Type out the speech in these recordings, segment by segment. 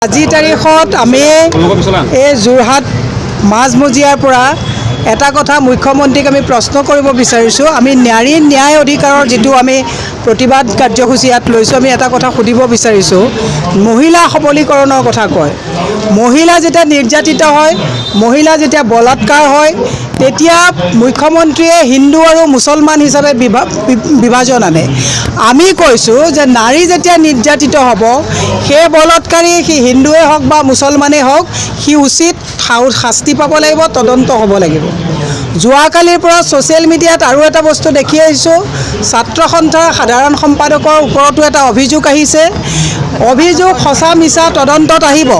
আজিৰ তাৰিখত আমি এই যোৰহাট মাজমজিয়াৰ পৰা এটা কথা মুখ্যমন্ত্ৰীক আমি প্ৰশ্ন কৰিব বিচাৰিছোঁ। আমি নাৰী ন্যায় অধিকাৰৰ যিটো আমি প্ৰতিবাদ কাৰ্যসূচী ইয়াত লৈছোঁ, আমি এটা কথা সুধিব বিচাৰিছোঁ। মহিলা সবলীকৰণৰ কথা কয়, মহিলা যেতিয়া নিৰ্যাতিত হয়, মহিলা যেতিয়া বলাৎকাৰ হয়, তেতিয়া মুখ্যমন্ত্ৰীয়ে হিন্দু আৰু মুছলমান হিচাপে বিভাজন আনে। আমি কৈছোঁ যে নাৰী যেতিয়া নিৰ্যাতিত হ'ব, সেই বলৎকাৰী সি হিন্দুৱে হওক বা মুছলমানেই হওক, সি উচিত শাস্তি পাব লাগিব, তদন্ত হ'ব লাগিব। যোৱাকালিৰ পৰা ছ'চিয়েল মিডিয়াত আৰু এটা বস্তু দেখি আহিছোঁ, ছাত্ৰ সন্থাৰ সাধাৰণ সম্পাদকৰ ওপৰতো এটা অভিযোগ আহিছে। অভিযোগ সঁচা মিছা তদন্তত আহিব,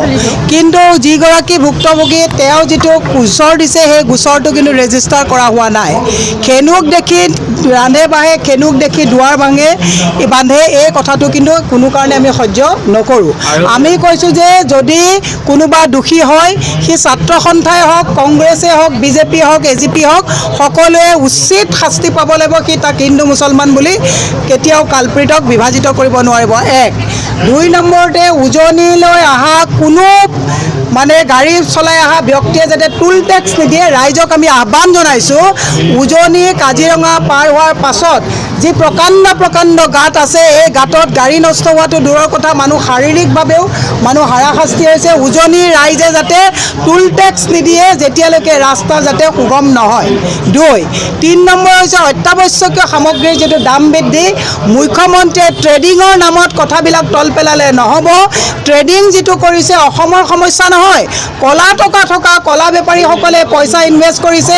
কিন্তু যিগৰাকী ভুক্তভোগী তেওঁ যিটো গোচৰ দিছে, সেই গোচৰটো কিন্তু ৰেজিষ্টাৰ কৰা হোৱা নাই। খেনুক দেখি ৰান্ধে বাঢ়ে, খেনুক দেখি দুৱাৰ বান্ধে, এই কথাটো কিন্তু কোনো কাৰণে আমি সহ্য নকৰোঁ। আমি কৈছোঁ যে যদি কোনোবা দোষী হয়, সি ছাত্ৰ সন্থাই হওক, কংগ্ৰেছেই হওক, বিজেপি হওক, এজিপি হওক, সকলোৱে উচিত শাস্তি পাব লাগিব। সি তাক হিন্দু মুছলমান বুলি কেতিয়াও কালপ্ৰিতক বিভাজিত কৰিব নোৱাৰিব। এক। দুই নম্বৰতে উজনিলৈ অহা কোনো গাড়ী চলাই অহা ব্যক্তিয়ে যাতে টুল টেক্স নিদিয়ে। ৰাইজক আমি আহ্বান জনাইছোঁ, উজনি কাজিৰঙা পাৰ হোৱাৰ পাছত যি প্ৰকাণ্ড গাঁত আছে, এই গাঁতত গাড়ী নষ্ট হোৱাটো দূৰৰ কথা, মানুহ শাৰীৰিকভাৱেও হাৰাশাস্তি হৈছে। উজনিৰ ৰাইজে যাতে টুল টেক্স নিদিয়ে যেতিয়ালৈকে ৰাস্তা যাতে সুগম নহয়। দুই। ৩ নম্বৰ হৈছে অত্যাৱশ্যকীয় সামগ্ৰীৰ যিটো দাম বৃদ্ধি। মুখ্যমন্ত্ৰীয়ে ট্ৰেডিঙৰ নামত কথাবিলাক তল পেলালে নহ'ব। ট্ৰেডিং যিটো কৰিছে অসমৰ সমস্যা নহয়, কলা টকা থকা কলা বেপাৰীসকলে পইচা ইনভেষ্ট কৰিছে।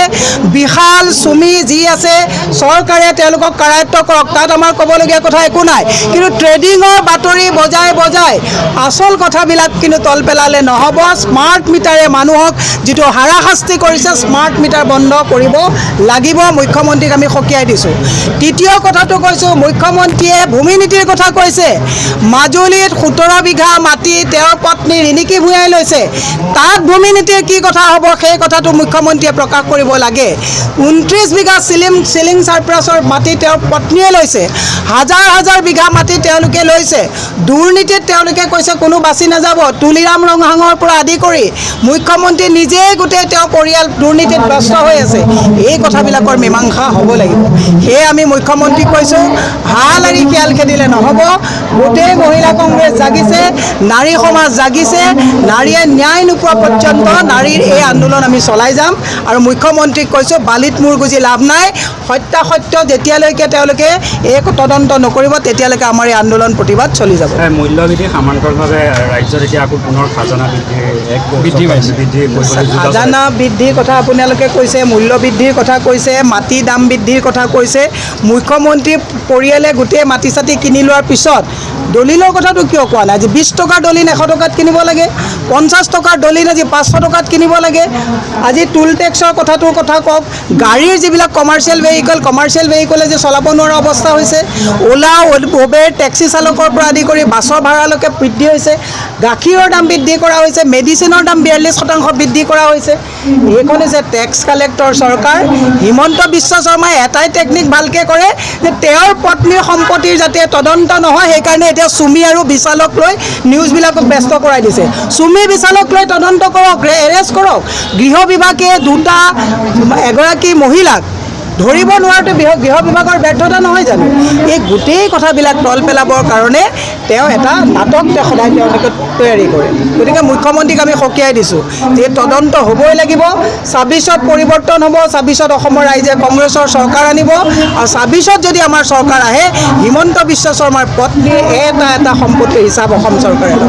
বিশাল চুমি যি আছে, চৰকাৰে তেওঁলোকক কাৰায়ত্ব কৰক, তাত আমাৰ ক'বলগীয়া কথা একো নাই। কিন্তু ট্ৰেডিঙৰ বাতৰি বজাই আচল কথাবিলাক কিন্তু তল পেলালে নহ'ব। স্মাৰ্ট মিটাৰে মানুহক যিটো হাৰাশাস্তি কৰিছে, স্মাৰ্ট মিটাৰ বন্ধ কৰিব লাগিব। মুখ্যমন্ত্ৰীক আমি সকীয়াই দিছোঁ। তৃতীয় কথাটো কৈছোঁ, মুখ্যমন্ত্ৰীয়ে ভূমি নীতিৰ কথা কৈছে। মাজুলীত 17 বিঘা মাটি তেওঁৰ পত্নী ৰিণিকী ভূঞাই লৈছে, তাত ভূমি নীতিৰ কি কথা হ'ব, সেই কথাটো মুখ্যমন্ত্ৰীয়ে প্ৰকাশ কৰিব লাগে। 29 বিঘা চিলিং চাৰপ্ৰাছৰ মাটি তেওঁৰ পত্নীয়ে লৈছে, হাজাৰ বিঘা মাটি তেওঁলোকে লৈছে। দুৰ্নীতিত তেওঁলোকে কৈছে কোনো বাচি নাযাব। তুলিৰাম ৰংহাঙৰ পৰা আদি কৰি মুখ্যমন্ত্ৰী নিজেই গোটেই তেওঁৰ পৰিয়াল দুৰ্নীতিত ব্যস্ত হৈ আছে। এই কথাবিলাকৰ মীমাংসা হ'ব লাগিব। সেয়ে আমি মুখ্যমন্ত্ৰীক কৈছোঁ, হাল এৰি খেল খেদিলে নহ'ব। গোটেই মহিলা কংগ্ৰেছ জাগিছে, নাৰী সমাজ জাগিছে। নাৰীয়ে ন্যায় নোপোৱা পৰ্যন্ত নাৰীৰ এই আন্দোলন আমি চলাই যাম। আৰু মুখ্যমন্ত্ৰীক কৈছোঁ, বালিত মূৰ গুজি লাভ নাই। সত্য যেতিয়ালৈকে তেওঁলোকে এই তদন্ত নকৰিব, তেতিয়ালৈকে আমাৰ এই আন্দোলন প্ৰতিবাদ চলি যাব। মূল্যবৃদ্ধি সমান্তৰালভাৱে ৰাজ্যত এতিয়া আকৌ পুনৰ খাজানা খাজানা বৃদ্ধিৰ কথা আপোনালোকে কৈছে, মূল্য বৃদ্ধিৰ কথা কৈছে, মাটি দাম বৃদ্ধিৰ কথা কৈছে। মুখ্যমন্ত্ৰী পৰিয়ালে গোটেই মাটি চাটি কিনি লোৱাৰ পিছত দলিলৰ কথাটো কিয় কোৱা নাই? আজি 20 টকাৰ দলিল 100 টকাত কিনিব লাগে, 50 টকাৰ দলিল আজি 500 টকাত কিনিব লাগে। আজি টুল টেক্সৰ কথা কওক। গাড়ীৰ যিবিলাক কমাৰ্চিয়েল ভেহিকলে যে চলাব নোৱাৰা অৱস্থা হৈছে। ওলা, উবেৰ, টেক্সি চালকৰ পৰা আদি কৰি বাছৰ ভাড়ালৈকে বৃদ্ধি হৈছে। গাখীৰৰ দাম বৃদ্ধি কৰা হৈছে, মেডিচিনৰ দাম 42% বৃদ্ধি কৰা হৈছে। এইখন হৈছে টেক্স কালেক্টৰ চৰকাৰ। হিমন্ত বিশ্ব শৰ্মাই এটাই টেকনিক ভালকৈ কৰে, যে তেওঁৰ পত্নীৰ সম্পত্তিৰ যাতে তদন্ত নহয়, সেইকাৰণে এতিয়া চুমি আৰু বিশালক লৈ নিউজবিলাকক ব্যস্ত কৰাই দিছে। চুমি বিশালক লৈ তদন্ত কৰক, এৰেষ্ট কৰক। গৃহ বিভাগে এগৰাকী মহিলাক ধৰিব নোৱাৰাটো গৃহ বিভাগৰ ব্যৰ্থতা নহয় জানো? এই গোটেই কথাবিলাক তল পেলাবৰ কাৰণে তেওঁ এটা নাটক সদায় তেওঁলোকে তৈয়াৰী কৰে। গতিকে মুখ্যমন্ত্ৰীক আমি সকীয়াই দিছোঁ, এই তদন্ত হ'বই লাগিব। 26ত পৰিৱৰ্তন হ'ব, 26ত অসমৰ ৰাইজে কংগ্ৰেছৰ চৰকাৰ আনিব। আৰু 26ত যদি আমাৰ চৰকাৰ আহে, হিমন্ত বিশ্ব শৰ্মাৰ পত্নীৰ এটা সম্পত্তিৰ হিচাপ অসম চৰকাৰে ল'ব।